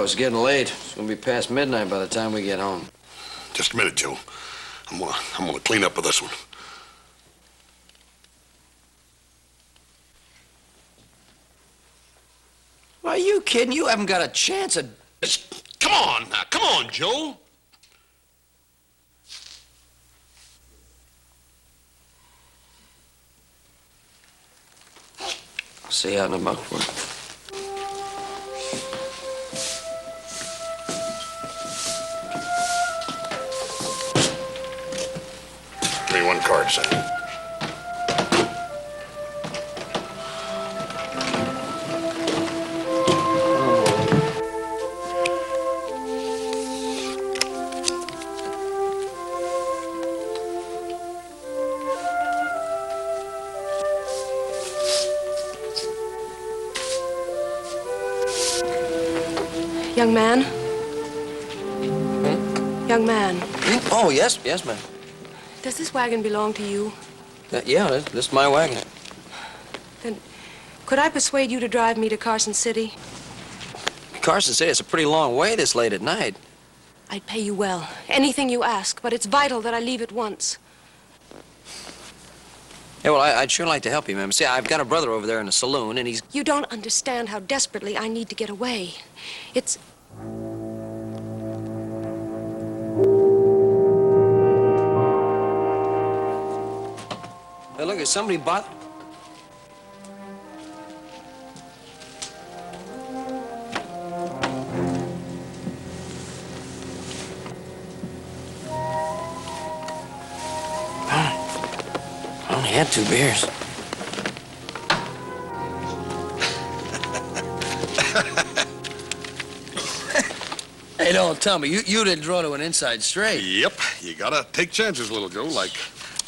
go. It's getting late. It's gonna be past midnight by the time we get home. Just a minute, Joe. I'm gonna clean up with this one. Are you kidding? You haven't got a chance at... Come on now. Come on, Joe. I'll see you out in a month. Give me one card, son. Young man? Young man, Oh, yes, ma'am. does this wagon belong to you? Yeah, this is my wagon. Then could I persuade you to drive me to Carson City? Carson City, it's a pretty long way this late at night. I'd pay you well. Anything you ask, but it's vital that I leave at once. Yeah, well, I'd sure like to help you, ma'am. See, I've got a brother over there in a saloon, and he's... You don't understand how desperately I need to get away. It's... Hey, look, is somebody bought... I only had 2 beers. Hey, don't tell me. You didn't draw to an inside straight. Yep. You gotta take chances, little Joe, like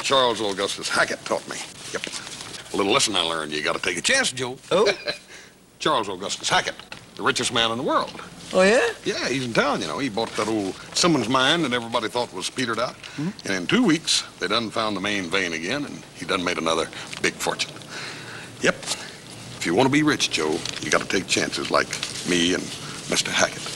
Charles Augustus Hackett taught me. Yep. A little lesson I learned. You gotta take a chance, Joe. Who? Charles Augustus Hackett, the richest man in the world. Oh, yeah? Yeah, he's in town, you know. He bought that old Simmons mine that everybody thought was petered out. And in 2 weeks, they done found the main vein again, and he done made another big fortune. Yep. If you want to be rich, Joe, you got to take chances like me and Mr. Hackett.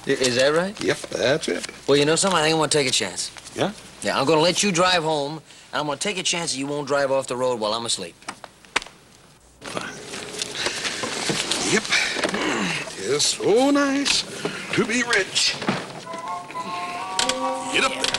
Is that right? Yep, that's it. Well, you know something? I think I'm going to take a chance. Yeah? Yeah, I'm going to let you drive home, and I'm going to take a chance that you won't drive off the road while I'm asleep. Yep. It's so nice to be rich. Get up there.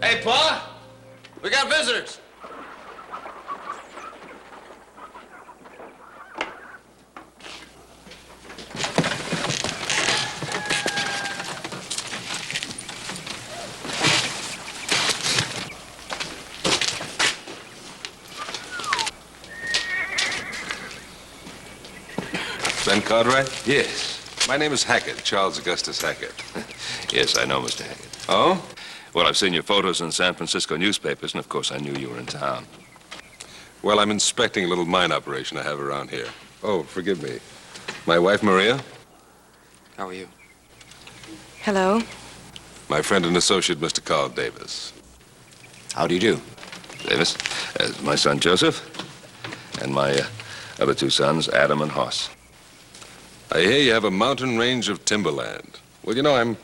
Hey, Pa, we got visitors. Ben Cartwright? Yes. My name is Hackett, Charles Augustus Hackett. Yes, I know, Mr. Hackett. Oh? Well, I've seen your photos in San Francisco newspapers, and of course I knew you were in town. Well, I'm inspecting a little mine operation I have around here. Oh, forgive me. My wife, Maria? How are you? Hello? My friend and associate, Mr. Carl Davis. How do you do? Davis, my son Joseph, and my other 2 sons, Adam and Hoss. I hear you have a mountain range of timberland. Well, you know, I'm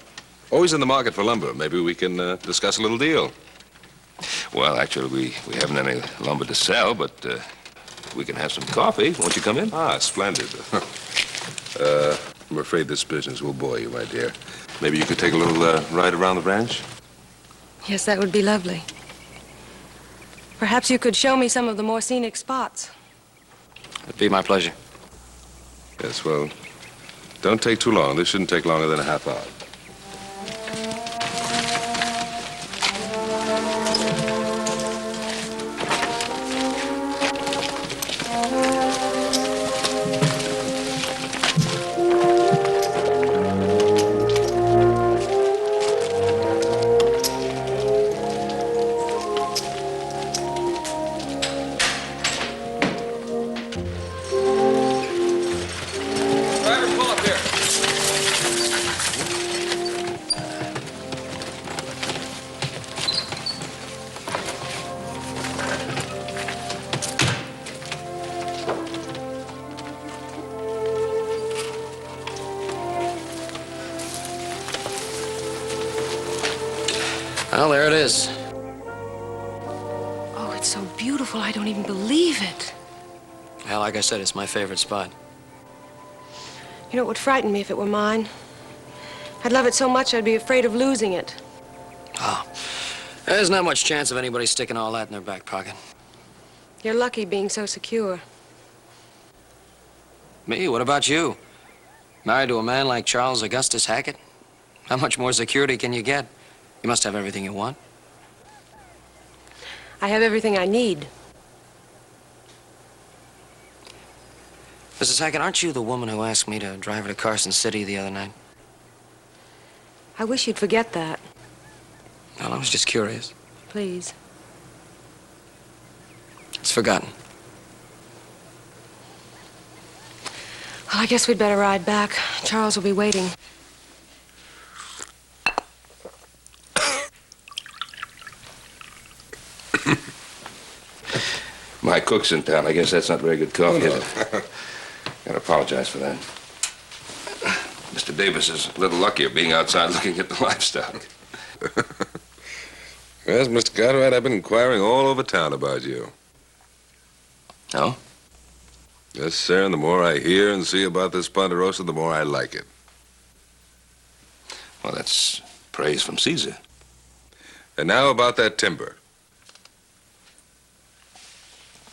always in the market for lumber. Maybe we can discuss a little deal. Well, actually, we haven't any lumber to sell, but we can have some coffee. Won't you come in? Ah, splendid. I'm afraid this business will bore you, my dear. Maybe you could take a little ride around the ranch? Yes, that would be lovely. Perhaps you could show me some of the more scenic spots. It'd be my pleasure. Yes, well, don't take too long. This shouldn't take longer than a half hour. Well, there it is. Oh, it's so beautiful, I don't even believe it. Well, like I said, it's my favorite spot. You know, it would frighten me if it were mine. I'd love it so much I'd be afraid of losing it. Oh, there's not much chance of anybody sticking all that in their back pocket. You're lucky being so secure. Me? What about you? Married to a man like Charles Augustus Hackett? How much more security can you get? You must have everything you want. I have everything I need. Mrs. Hackett, aren't you the woman who asked me to drive her to Carson City the other night? I wish you'd forget that, Well, I was just curious. please. It's forgotten. Well, I guess we'd better ride back. Charles will be waiting. My cook's in town. I guess that's not very good coffee, is it? Gotta apologize for that. Mr. Davis is a little luckier being outside looking at the livestock. Yes, Mr. Cartwright, I've been inquiring all over town about you. Oh? Yes, sir, and the more I hear and see about this Ponderosa, the more I like it. Well, that's praise from Caesar. And now about that timber.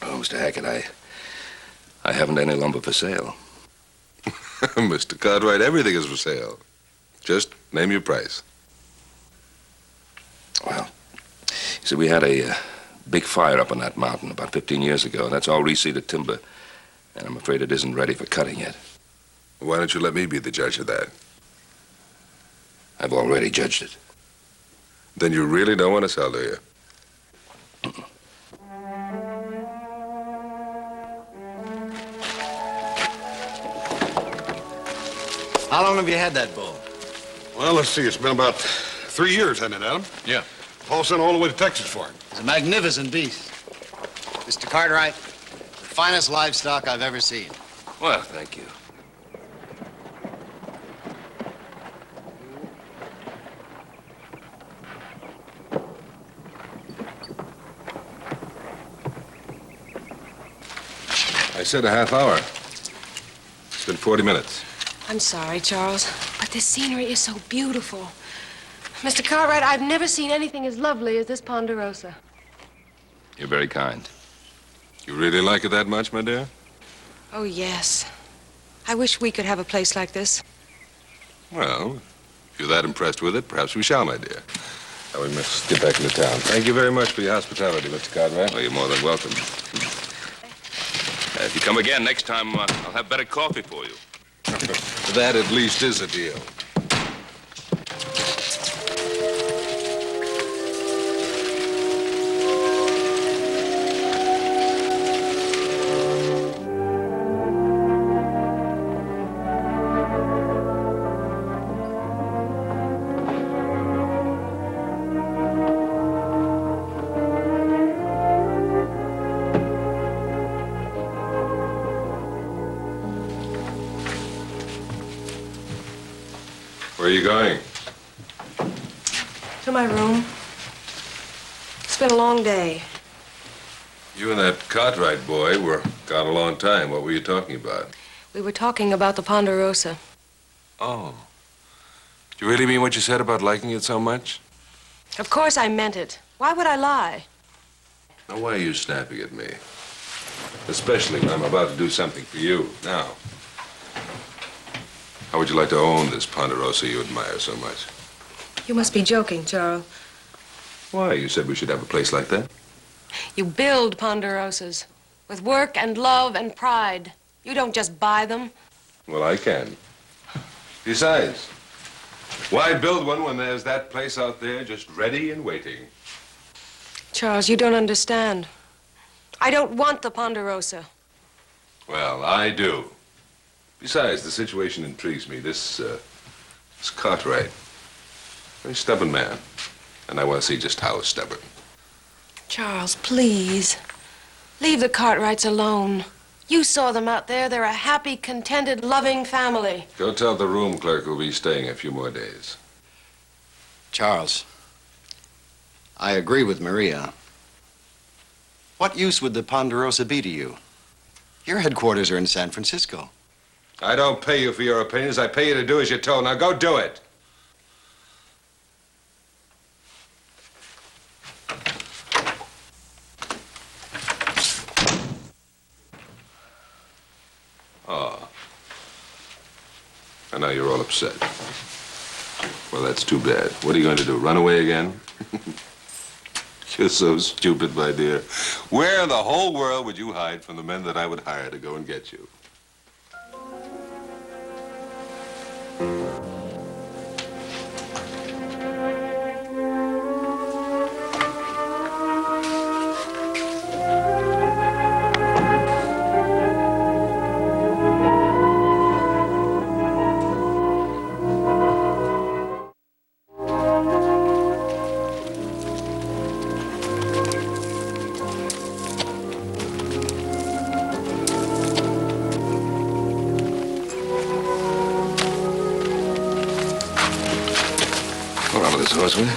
Oh, Mr. Hackett, I haven't any lumber for sale. Mr. Cartwright, everything is for sale. Just name your price. Well, you see, we had a big fire up on that mountain about 15 years ago, and that's all reseeded timber. And I'm afraid it isn't ready for cutting yet. Why don't you let me be the judge of that? I've already judged it. Then you really don't want to sell, do you? How long have you had that bull? Well, let's see. It's been about 3 years, hasn't it, Adam? Yeah. Paul sent all the way to Texas for it. It's a magnificent beast. Mr. Cartwright, the finest livestock I've ever seen. Well, thank you. I said a half hour. It's been 40 minutes. I'm sorry, Charles, but this scenery is so beautiful. Mr. Cartwright, I've never seen anything as lovely as this Ponderosa. You're very kind. You really like it that much, my dear? Oh, yes. I wish we could have a place like this. Well, if you're that impressed with it, perhaps we shall, my dear. Now we must get back into town. Thank you very much for your hospitality, Mr. Cartwright. Well, you're more than welcome. If you come again next time, I'll have better coffee for you. That at least is a deal. Where are you going? To my room. It's been a long day. You and that Cartwright boy were gone a long time. What were you talking about? We were talking about the Ponderosa. Oh. Do you really mean what you said about liking it so much? Of course I meant it. Why would I lie? Now, why are you snapping at me? Especially when I'm about to do something for you. Now, how would you like to own this Ponderosa you admire so much? You must be joking, Charles. Why? You said we should have a place like that? You build Ponderosas with work and love and pride. You don't just buy them. Well, I can. Besides, why build one when there's that place out there just ready and waiting? Charles, you don't understand. I don't want the Ponderosa. Well, I do. Besides, the situation intrigues me. This Cartwright, very stubborn man. And I want to see just how stubborn. Charles, please. Leave the Cartwrights alone. You saw them out there. They're a happy, contented, loving family. Go tell the room clerk who'll be staying a few more days. Charles, I agree with Maria. What use would the Ponderosa be to you? Your headquarters are in San Francisco. I don't pay you for your opinions. I pay you to do as you're told. Now go do it. Oh. And now you're all upset. Well, that's too bad. What are you going to do, run away again? You're so stupid, my dear. Where in the whole world would you hide from the men that I would hire to go and get you? Hold on to this horse, will you?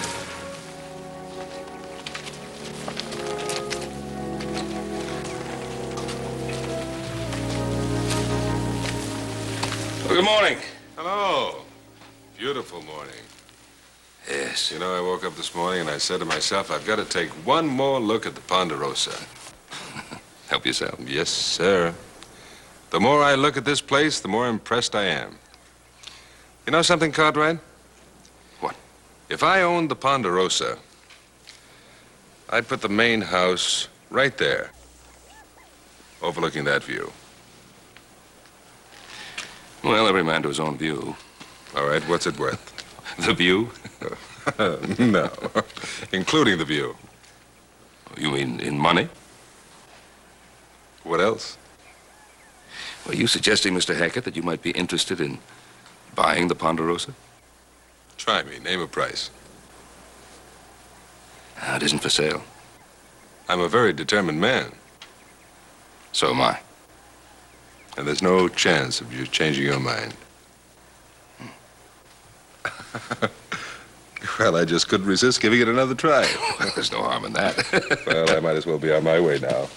Well, good morning. Hello. Beautiful morning. Yes. You know, I woke up this morning and I said to myself, I've got to take one more look at the Ponderosa. Help yourself. Yes, sir. The more I look at this place, the more impressed I am. You know something, Cartwright? What? If I owned the Ponderosa, I'd put the main house right there, overlooking that view. Well, every man to his own view. All right, what's it worth? The view? No, including the view. You mean in money? What else? Are you suggesting, Mr. Hackett, that you might be interested in buying the Ponderosa? Try me. Name a price. It isn't for sale. I'm a very determined man, So am I. and there's no chance of you changing your mind. Well, I just couldn't resist giving it another try. Well, there's no harm in that. Well, I might as well be on my way now.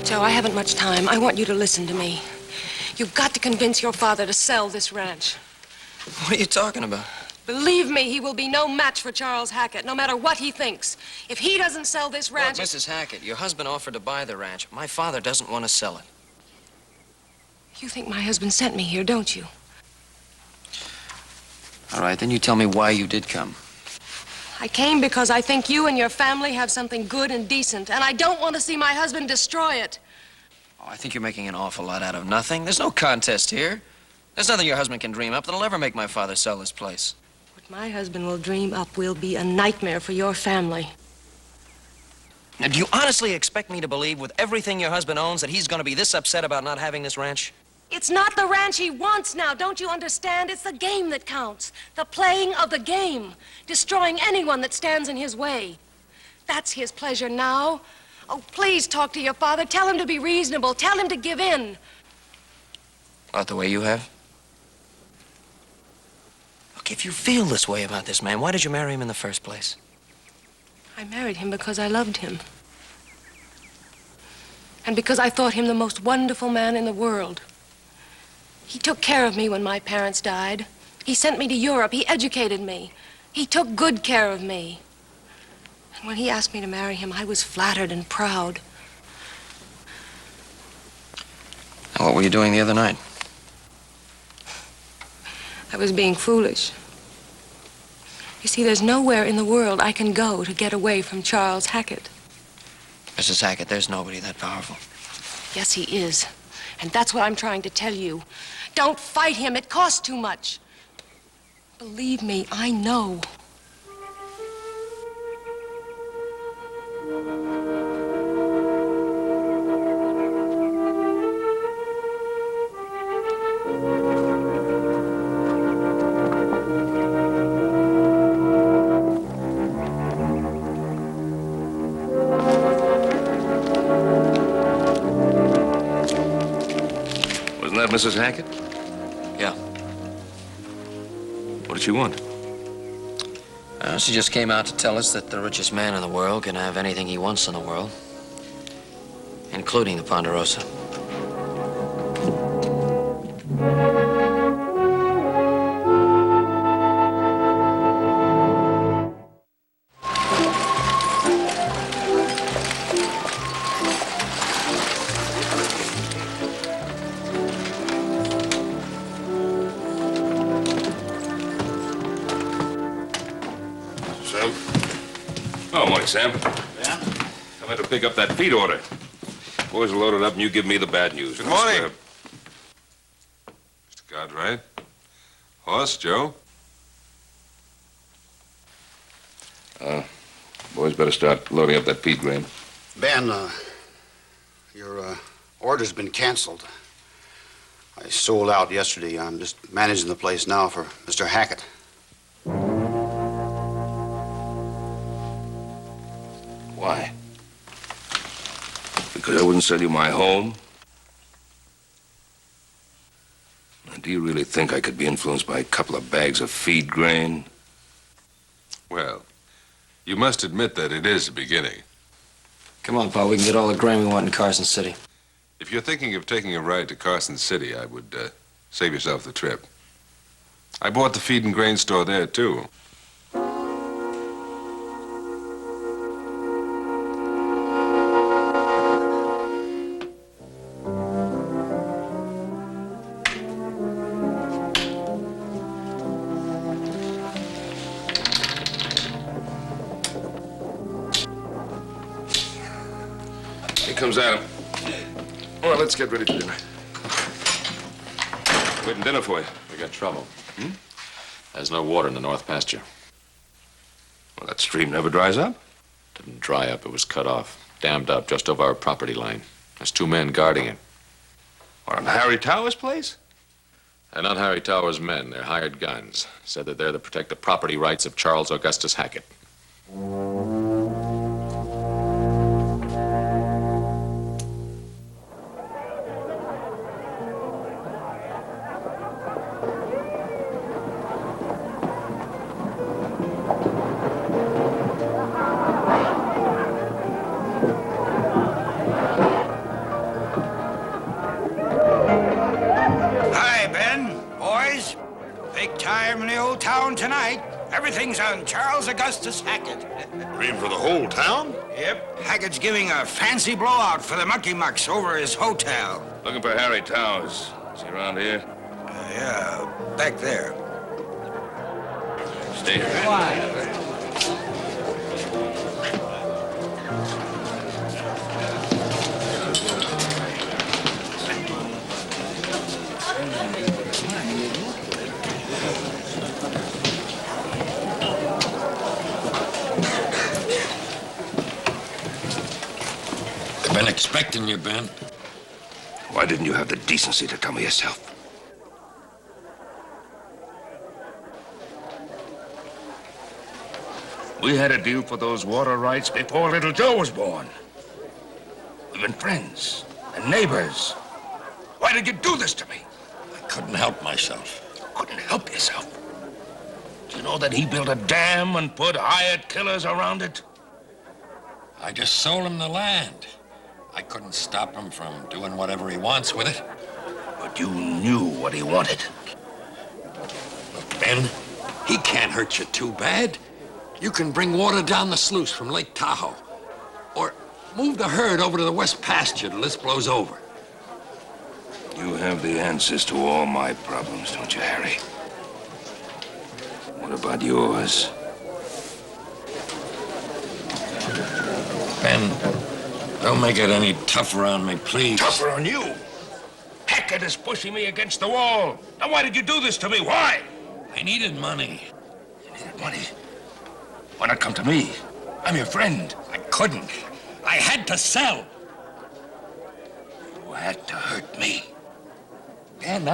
Joe, I haven't much time. I want you to listen to me. You've got to convince your father to sell this ranch. What are you talking about? Believe me, he will be no match for Charles Hackett, no matter what he thinks. If he doesn't sell this ranch... Look, Mrs. Hackett, your husband offered to buy the ranch. My father doesn't want to sell it. You think my husband sent me here, don't you? All right, then you tell me why you did come. I came because I think you and your family have something good and decent, and I don't want to see my husband destroy it. Oh, I think you're making an awful lot out of nothing. There's no contest here. There's nothing your husband can dream up that'll ever make my father sell this place. What my husband will dream up will be a nightmare for your family. Now, do you honestly expect me to believe, with everything your husband owns, that he's going to be this upset about not having this ranch? It's not the ranch he wants now, don't you understand? It's the game that counts. The playing of the game. Destroying anyone that stands in his way. That's his pleasure now. Oh, please talk to your father. Tell him to be reasonable. Tell him to give in. Not the way you have? Look, if you feel this way about this man, why did you marry him in the first place? I married him because I loved him. And because I thought him the most wonderful man in the world. He took care of me when my parents died. He sent me to Europe. He educated me. He took good care of me. And when he asked me to marry him, I was flattered and proud. Now, what were you doing the other night? I was being foolish. You see, there's nowhere in the world I can go to get away from Charles Hackett. Mrs. Hackett, there's nobody that powerful. Yes, he is. And that's what I'm trying to tell you. Don't fight him. It costs too much. Believe me, I know. Wasn't that Mrs. Hackett? Yeah. What did she want? She just came out to tell us that the richest man in the world can have anything he wants in the world, including the Ponderosa. Sam? Oh, morning, Sam. Yeah? I went to pick up that feed order. Boys are loaded up, and you give me the bad news. Good morning. Mr. Cartwright. Horse, Joe? Boys better start loading up that feed grain. Ben, your order's been canceled. I sold out yesterday. I'm just managing the place now for Mr. Hackett. Why? Because I wouldn't sell you my home? Do you really think I could be influenced by a couple of bags of feed grain? Well, you must admit that it is a beginning. Come on, Pa, we can get all the grain we want in Carson City. If you're thinking of taking a ride to Carson City, I would save yourself the trip. I bought the feed and grain store there, too. Here comes Adam. Well, let's get ready for dinner. Waiting dinner for you. We got trouble. There's no water in the north pasture. Well, that stream never dries up. Didn't dry up, it was cut off. Dammed up just over our property line. There's 2 men guarding it. Or on Harry Towers' place? They're not Harry Towers' men, they're hired guns. Said that they're to protect the property rights of Charles Augustus Hackett. Hi, Ben. Boys. Big time in the old town tonight. Everything's on Charles Augustus Hackett. You mean for the whole town? Yep. Hackett's giving a fancy blowout for the Monkey Mucks over his hotel. Looking for Harry Towers. Is he around here? Yeah, back there. Stay here. Been expecting you, Ben. Why didn't you have the decency to tell me yourself? We had a deal for those water rights before little Joe was born. We've been friends and neighbors. Why did you do this to me? I couldn't help myself. Couldn't help yourself. Do you know that he built a dam and put hired killers around it? I just sold him the land. I couldn't stop him from doing whatever he wants with it. But you knew what he wanted. Look, Ben, he can't hurt you too bad. You can bring water down the sluice from Lake Tahoe. Or move the herd over to the west pasture till this blows over. You have the answers to all my problems, don't you, Harry? What about yours? Ben, don't make it any tougher on me, please. Tougher on you? Hackett is pushing me against the wall. Now, why did you do this to me? Why? I needed money. You needed money? Why not come to me? I'm your friend. I couldn't. I had to sell. You had to hurt me. Ben,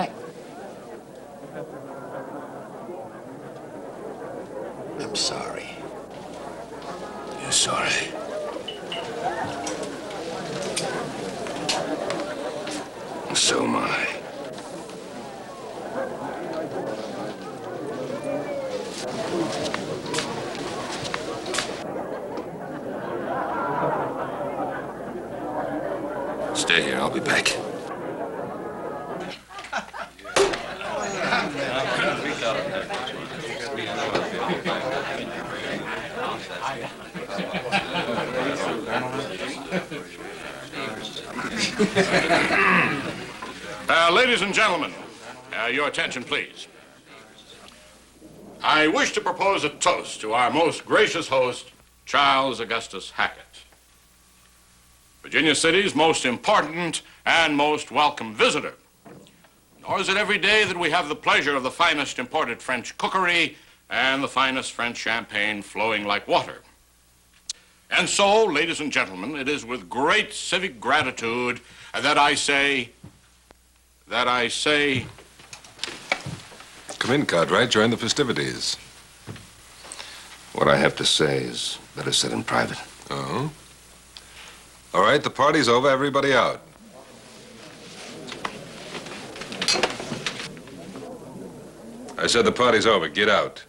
I'm sorry. You're sorry. So am I. Stay here, I'll be back. Ladies and gentlemen, your attention, please. I wish to propose a toast to our most gracious host, Charles Augustus Hackett. Virginia City's most important and most welcome visitor. Nor is it every day that we have the pleasure of the finest imported French cookery and the finest French champagne flowing like water. And so, ladies and gentlemen, it is with great civic gratitude that I say... Come in, Cartwright. Join the festivities. What I have to say is better said in private. Oh? All right, the party's over. Everybody out. I said the party's over. Get out.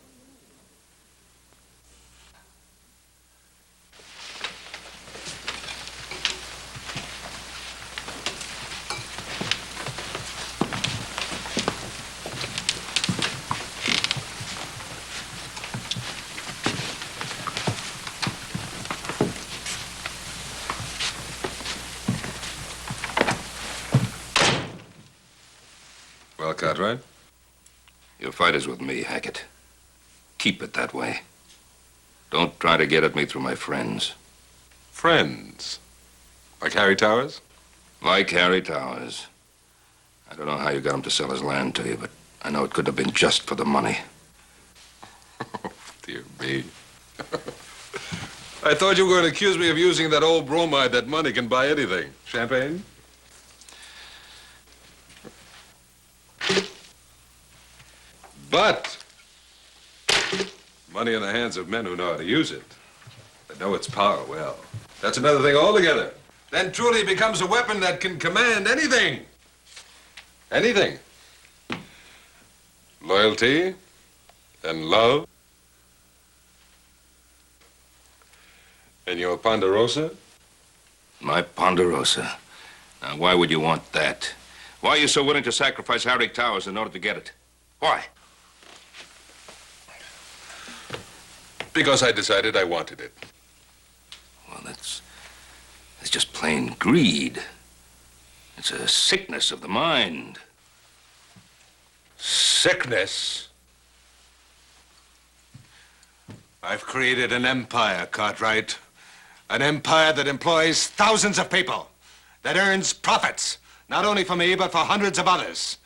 Well, Cartwright? Your fight is with me, Hackett. Keep it that way. Don't try to get at me through my friends. Friends? Like Harry Towers? Like Harry Towers. I don't know how you got him to sell his land to you, but I know it couldn't have been just for the money. Oh, dear me. I thought you were going to accuse me of using that old bromide that money can buy anything. Champagne? But money in the hands of men who know how to use it, that know its power well, that's another thing altogether. Then truly it becomes a weapon that can command anything. Anything. Loyalty and love. And your Ponderosa? My Ponderosa? Now, why would you want that? Why are you so willing to sacrifice Harry Towers in order to get it? Why? Because I decided I wanted it. Well, that's just plain greed. It's a sickness of the mind. Sickness? I've created an empire, Cartwright. An empire that employs thousands of people, that earns profits, not only for me, but for hundreds of others.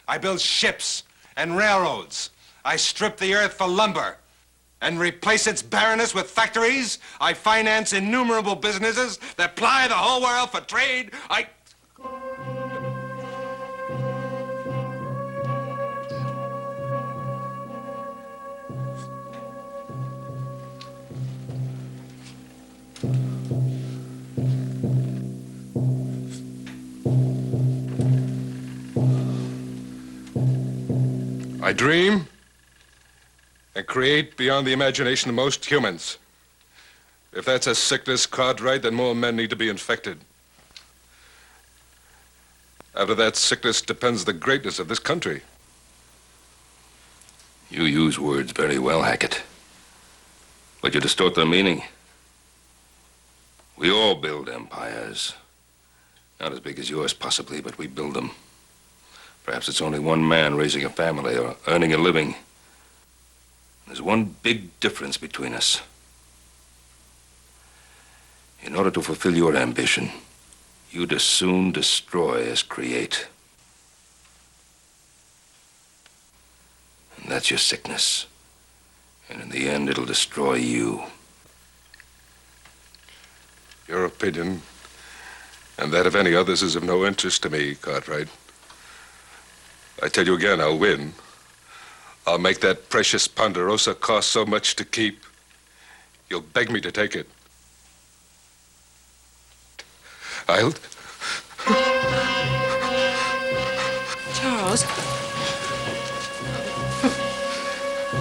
I build ships and railroads. I strip the earth for lumber and replace its barrenness with factories. I finance innumerable businesses that ply the whole world for trade. I dream and create beyond the imagination of most humans. If that's a sickness, Cartwright, then more men need to be infected. Out of that sickness depends the greatness of this country. You use words very well, Hackett. But you distort their meaning. We all build empires. Not as big as yours, possibly, but we build them. Perhaps it's only one man raising a family or earning a living. There's one big difference between us. In order to fulfill your ambition, you'd as soon destroy as create. And that's your sickness. And in the end, it'll destroy you. Your opinion, and that of any others, is of no interest to me, Cartwright. I tell you again, I'll win. I'll make that precious Ponderosa cost so much to keep, you'll beg me to take it. Charles.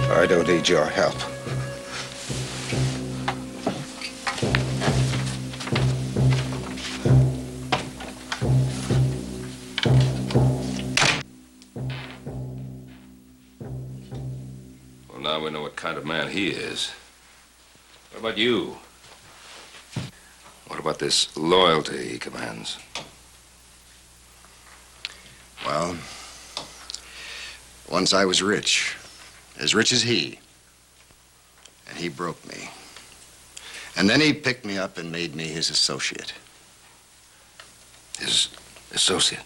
I don't need your help. Well, now we know what kind of man he is. What about you? What about this loyalty he commands? Well, once I was rich as he. And he broke me. And then he picked me up and made me his associate. His associate?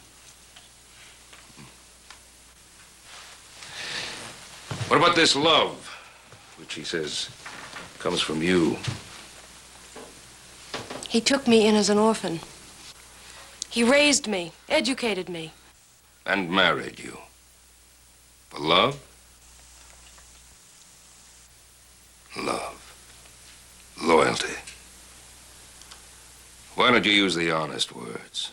What about this love, which he says comes from you? He took me in as an orphan. He raised me, educated me. And married you. For love? Love. Loyalty. Why don't you use the honest words?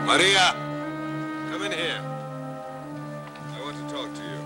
Maria, come in here. I want to talk to you.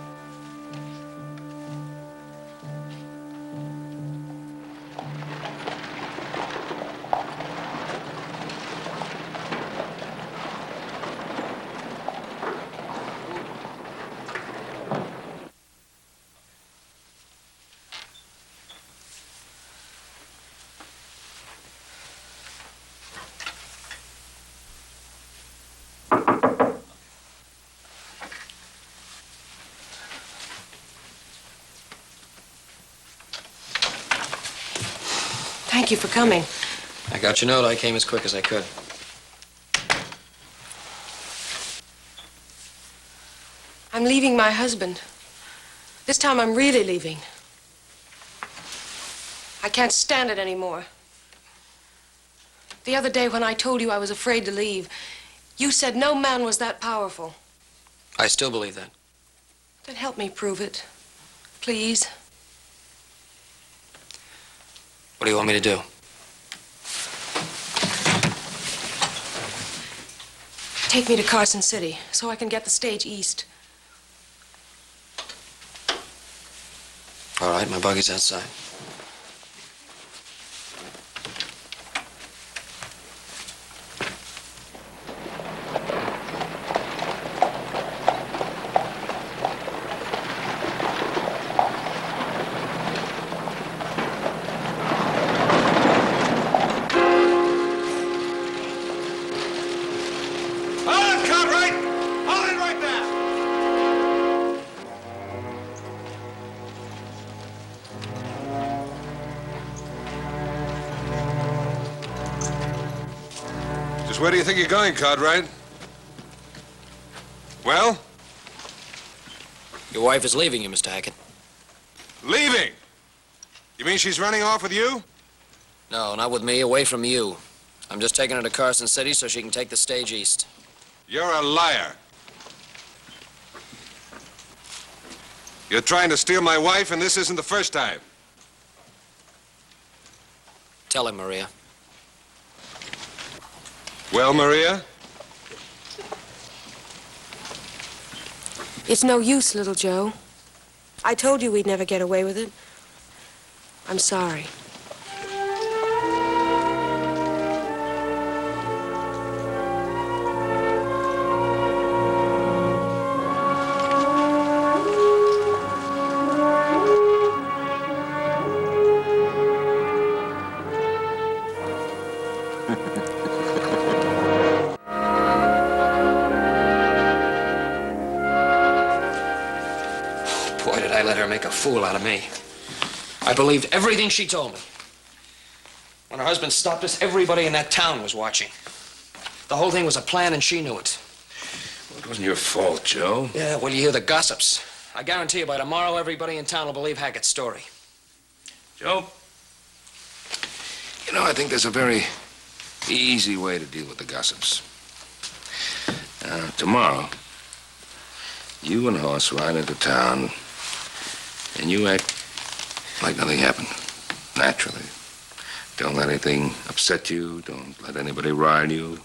Thank you for coming. I got your note. I came as quick as I could. I'm leaving my husband. This time I'm really leaving. I can't stand it anymore. The other day when I told you I was afraid to leave, you said no man was that powerful. I still believe that. Then help me prove it. Please. What do you want me to do? Take me to Carson City so I can get the stage east. All right, my buggy's outside. Where do you think you're going, Cartwright? Well? Your wife is leaving you, Mr. Hackett. Leaving? You mean she's running off with you? No, not with me, away from you. I'm just taking her to Carson City so she can take the stage east. You're a liar. You're trying to steal my wife, and this isn't the first time. Tell him, Maria. Well, Maria? It's no use, little Joe. I told you we'd never get away with it. I'm sorry. Boy, did I let her make a fool out of me. I believed everything she told me. When her husband stopped us, everybody in that town was watching. The whole thing was a plan, and she knew it. Well, it wasn't your fault, Joe. Yeah, well, you hear the gossips. I guarantee you by tomorrow, everybody in town will believe Hackett's story. Joe, you know, I think there's a very easy way to deal with the gossips. Tomorrow, you and Hoss ride into town, and you act like nothing happened, naturally. Don't let anything upset you. Don't let anybody rile you.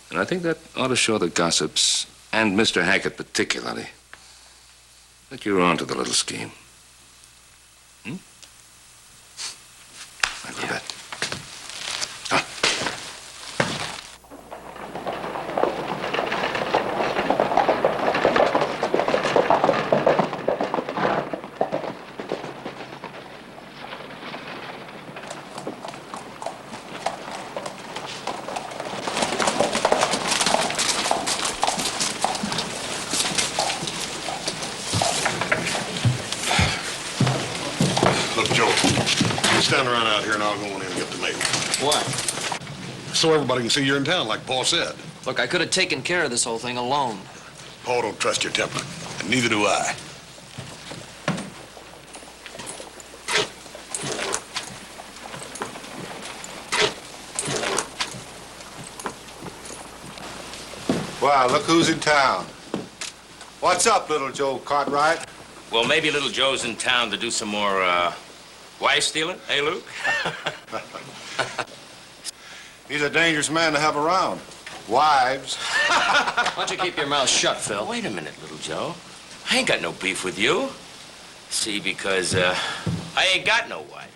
And I think that ought to show the gossips, and Mr. Hackett particularly, that you're on to the little scheme. I go to bed. Look, Joe, you stand around out here and I'll go in and get the mail. Why? So everybody can see you're in town, like Paul said. Look, I could have taken care of this whole thing alone. Paul don't trust your temper, and neither do I. Wow, look who's in town. What's up, little Joe Cartwright? Well, maybe little Joe's in town to do some more, wife stealing, eh, Luke? He's a dangerous man to have around. Wives. Why don't you keep your mouth shut, Phil? Wait a minute, little Joe. I ain't got no beef with you. See, because, I ain't got no wife.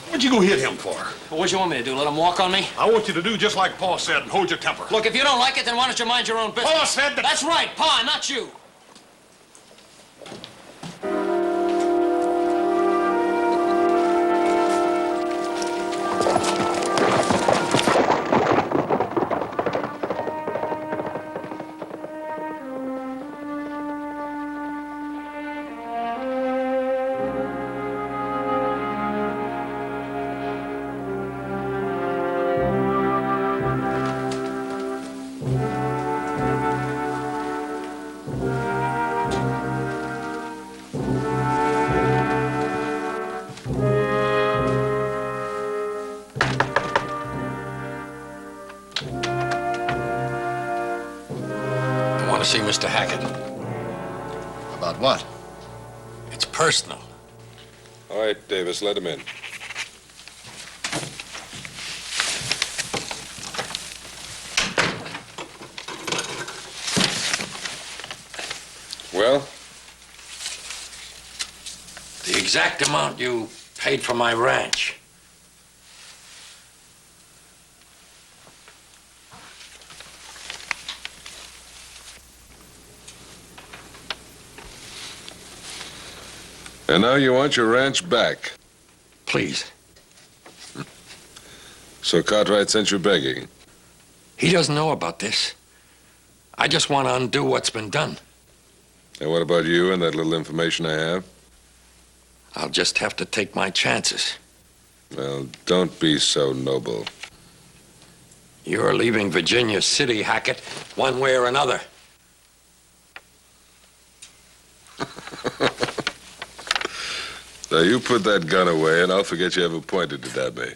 What'd you go hit him for? Well, what do you want me to do, let him walk on me? I want you to do just like Paul said and hold your temper. Look, if you don't like it, then why don't you mind your own business? Paul said that... That's right, Pa, not you. I want to see Mr. Hackett. About what? It's personal. All right, Davis, let him in. Well? The exact amount you paid for my ranch. And now you want your ranch back. Please. So Cartwright sent you begging. He doesn't know about this. I just want to undo what's been done. And what about you and that little information I have? I'll just have to take my chances. Well, don't be so noble. You're leaving Virginia City, Hackett, one way or another. Now, you put that gun away, and I'll forget you ever pointed it at me.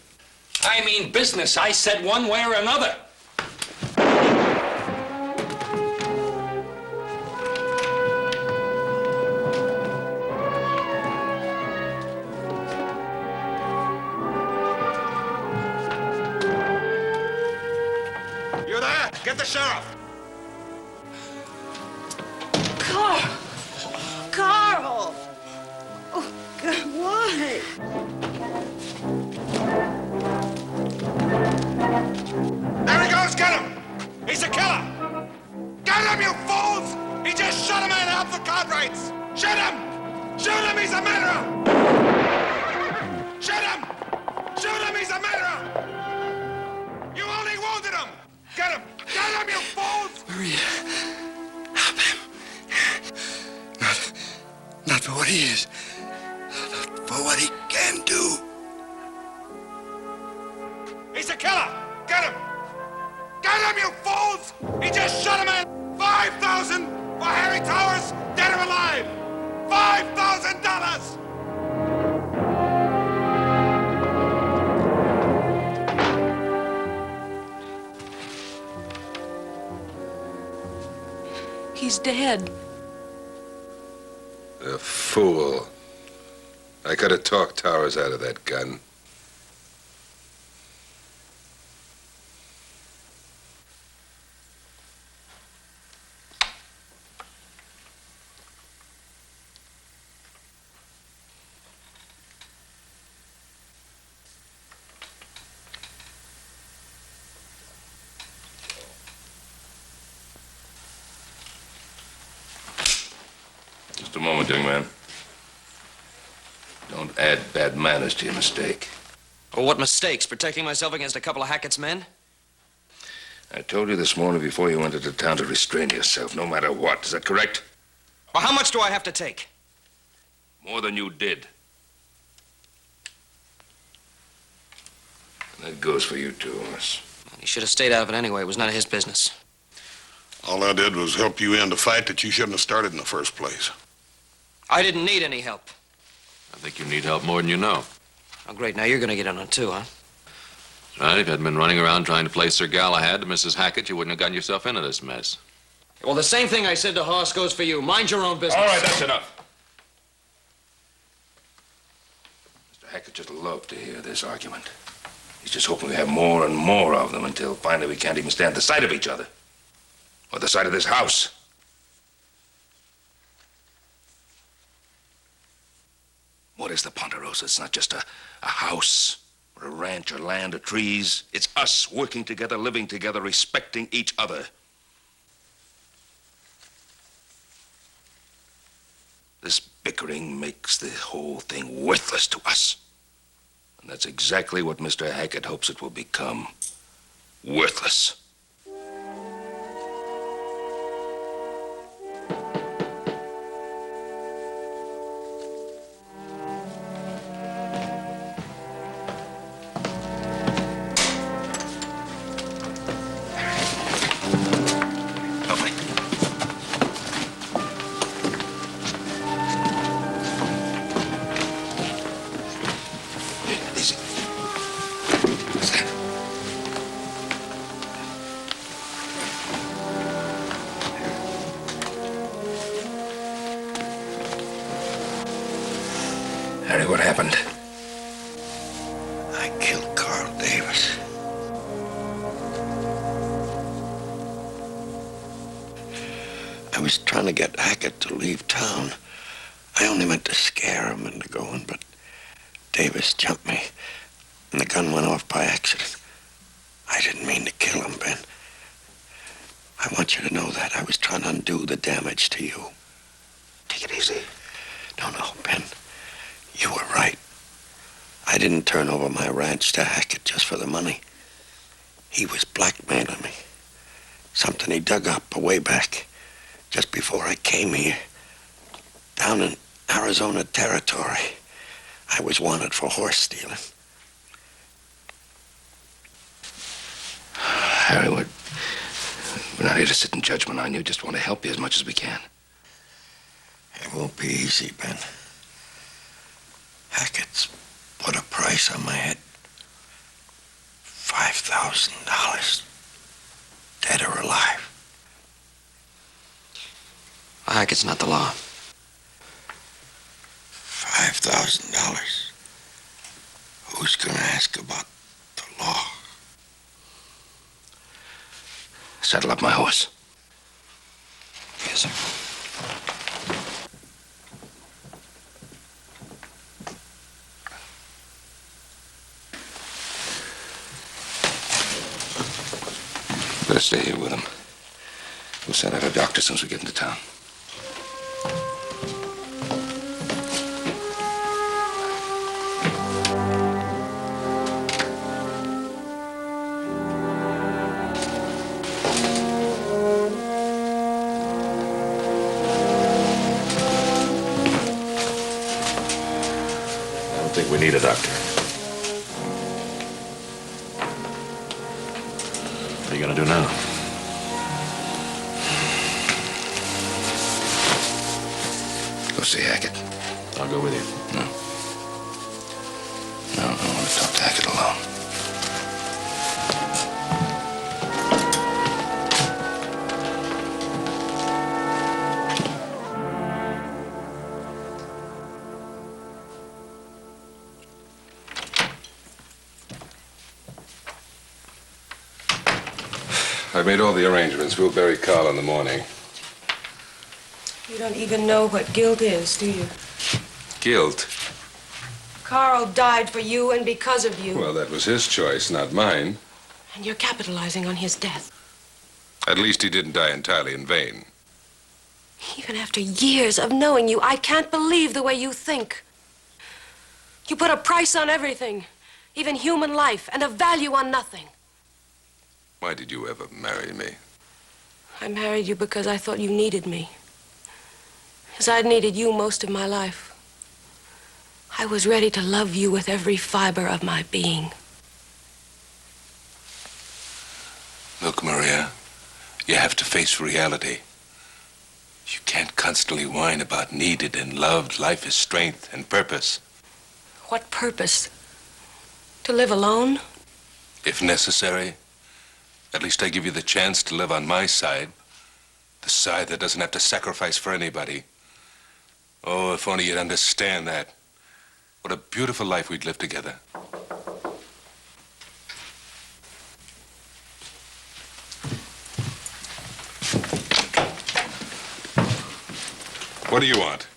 I mean business. I said one way or another. You there? Get the sheriff. Carl! Oh, God, why? There he goes. Get him. He's a killer. Get him, you fools! He just shot a man off the Cartwrights. Shoot him! Shoot him! He's a murderer! Shoot him! Shoot him! He's a murderer! You only wounded him! Get him! Get him, you fools! Maria, help him. Not for what he is. Not for what he can do. He's a killer! Get him! Get him, you fools! He just shot a man! 5,000 for Harry Towers, dead or alive! $5,000! He's dead. The fool. I could have talked Towers out of that gun. Just a moment, young man. Don't add bad manners to your mistake. Well, what mistakes? Protecting myself against a couple of Hackett's men? I told you this morning before you went into town to restrain yourself, no matter what. Is that correct? Well, how much do I have to take? More than you did. And that goes for you too, Horace. He should have stayed out of it anyway. It was none of his business. All I did was help you end a fight that you shouldn't have started in the first place. I didn't need any help. I think you need help more than you know. Oh, great. Now you're going to get in on it, too, huh? That's right. If you hadn't been running around trying to play Sir Galahad to Mrs. Hackett, you wouldn't have gotten yourself into this mess. Well, the same thing I said to Hoss goes for you. Mind your own business. All right, that's enough. Mr. Hackett just loved to hear this argument. He's just hoping we have more and more of them until finally we can't even stand the sight of each other. Or the sight of this house. What is the Ponderosa? It's not just a house or a ranch or land or trees. It's us working together, living together, respecting each other. This bickering makes the whole thing worthless to us. And that's exactly what Mr. Hackett hopes it will become. Worthless. Harry, what happened? I killed Carl Davis. I was trying to get Hackett to leave town. I only meant to scare him into going, but Davis jumped me, and the gun went off by accident. I didn't mean to kill him, Ben. I want you to know that. I was trying to undo the damage to you. Take it easy. No, Ben. You were right. I didn't turn over my ranch to Hackett just for the money. He was blackmailing me. Something he dug up way back, just before I came here. Down in Arizona territory. I was wanted for horse stealing. Harry, we're not here to sit in judgment on you. Just want to help you as much as we can. It won't be easy, Ben. Hackett's put a price on my head. $5,000. Dead or alive. Hackett's not the law. $5,000. Who's gonna ask about the law? Saddle up my horse. Yes, sir. Better stay here with him. We'll send out a doctor as soon as we get into town. I don't think we need a doctor. What are you gonna do now? Go see Hackett. I'll go with you. No. No, I want to talk to Hackett alone. I've made all the arrangements. We'll bury Carl in the morning. You don't even know what guilt is, do you? Guilt? Carl died for you and because of you. Well, that was his choice, not mine. And you're capitalizing on his death. At least he didn't die entirely in vain. Even after years of knowing you, I can't believe the way you think. You put a price on everything, even human life, and a value on nothing. Why did you ever marry me? I married you because I thought you needed me. As I'd needed you most of my life. I was ready to love you with every fiber of my being. Look, Maria, you have to face reality. You can't constantly whine about needed and loved. Life is strength and purpose. What purpose? To live alone? If necessary, at least I give you the chance to live on my side. The side that doesn't have to sacrifice for anybody. Oh, if only you'd understand that. What a beautiful life we'd live together. What do you want?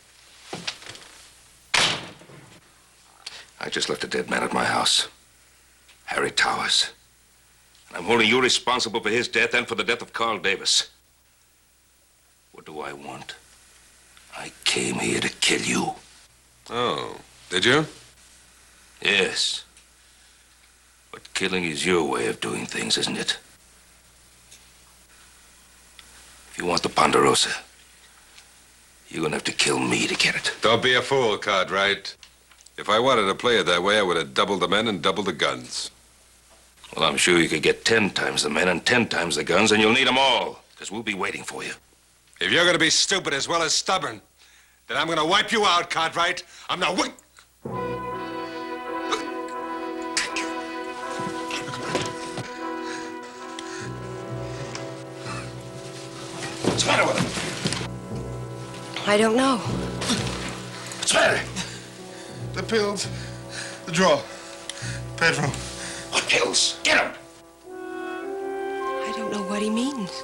I just left a dead man at my house. Harry Towers. And I'm holding you responsible for his death and for the death of Carl Davis. What do I want? I came here to kill you. Oh, did you? Yes. But killing is your way of doing things, isn't it? If you want the Ponderosa, you're gonna have to kill me to get it. Don't be a fool, Cartwright. If I wanted to play it that way, I would have doubled the men and doubled the guns. Well, I'm sure you could get 10 times the men and 10 times the guns, and you'll need them all, because we'll be waiting for you. If you're gonna be stupid as well as stubborn, then I'm gonna wipe you out, Cartwright. I'm not wait. What's the matter with him? I don't know. What's the matter? The pills. The drawer. Bedroom. What pills? Get him! I don't know what he means.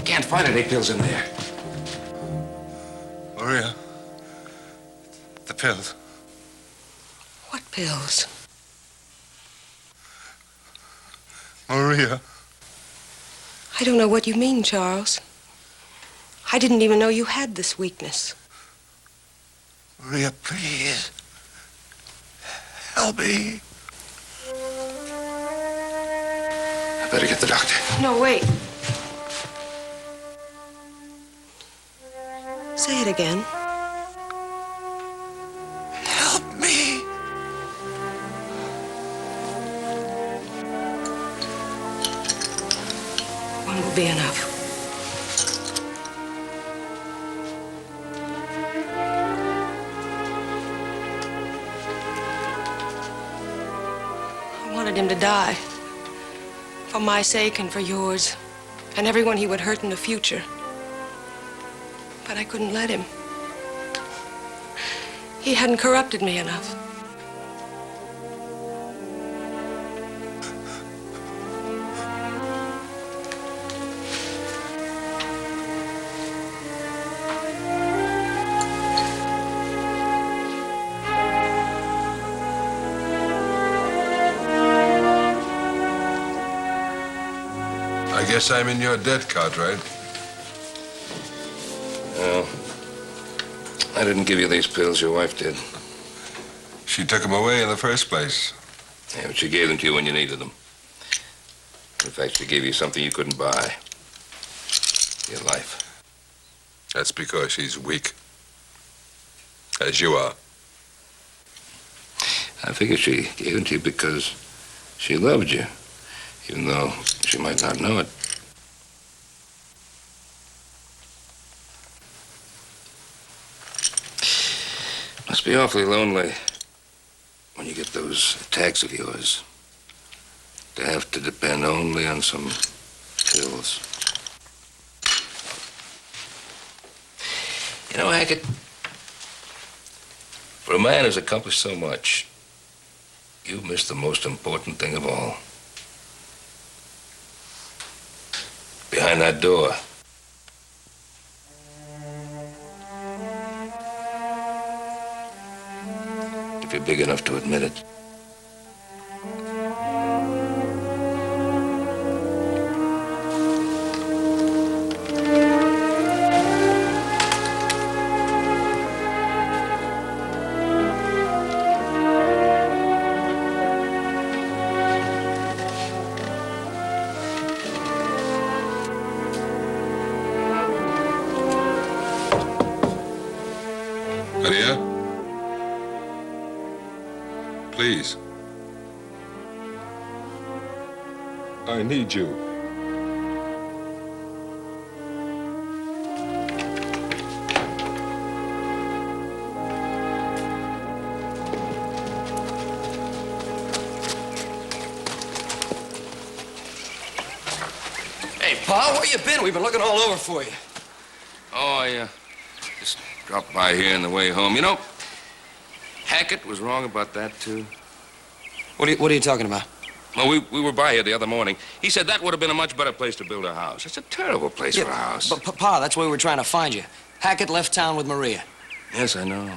Can't find any pills in there. Maria. The pills. What pills? Maria. I don't know what you mean, Charles. I didn't even know you had this weakness. Maria, please. Help me. Better get the doctor. No, wait. Say it again. Help me. One will be enough. I wanted him to die. For my sake and for yours. And everyone he would hurt in the future. But I couldn't let him. He hadn't corrupted me enough. I guess I'm in your debt, Cartwright. Well, I didn't give you these pills. Your wife did. She took them away in the first place. Yeah, but she gave them to you when you needed them. In fact, she gave you something you couldn't buy. Your life. That's because she's weak. As you are. I figure she gave them to you because she loved you. Even though she might not know it. Must be awfully lonely when you get those attacks of yours. To have to depend only on some pills. You know, Hackett, for a man who's accomplished so much, you missed the most important thing of all. Behind that door. If you're big enough to admit it. Maria? Please. I need you. Hey, Pa, where you been? We've been looking all over for you. Oh, I just dropped by here on the way home. You know, Hackett was wrong about that, too. What are you talking about? Well, we were by here the other morning. He said that would have been a much better place to build a house. It's a terrible place for a house. But, Pa, that's why we were trying to find you. Hackett left town with Maria. Yes, I know.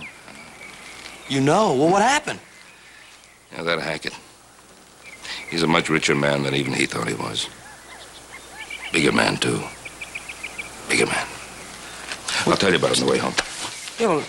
You know? Well, what happened? Yeah, that Hackett. He's a much richer man than even he thought he was. Bigger man, too. Bigger man. I'll tell you about it on the way home. You know,